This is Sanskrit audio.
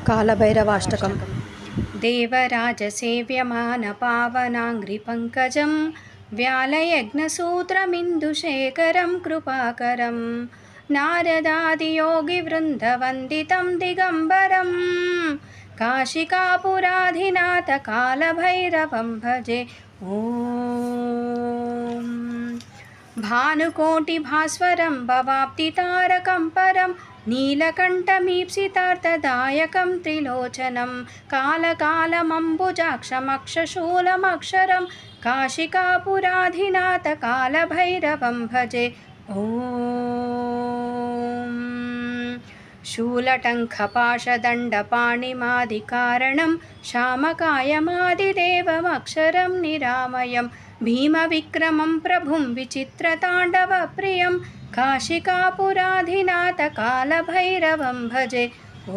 कालभैरवाष्टकम्। देवराजसेव्यमानपावनाङ्घ्रिपङ्कजं व्यालयज्ञसूत्रमिन्दुशेखरं कृपाकरं नारदादियोगिवृन्दवन्दितं दिगम्बरं काशिकापुराधिनाथकालभैरवं भजे। ॐ भानुकोटिभास्वरं भवाब्धितारकं परं नीलकण्ठमीप्सितार्थदायकं त्रिलोचनं कालकालमम्बुजाक्षमक्षशूलमक्षरं काशिकापुराधिनाथकालभैरवं भजे। ॐ शूलटङ्कपाशदण्डपाणिमादिकारणं शामकायमादिदेवमक्षरं निरामयं भीमविक्रमं प्रभुं विचित्रताण्डवप्रियं काशिकापुराधिनाथकालभैरवं भजे। ॐ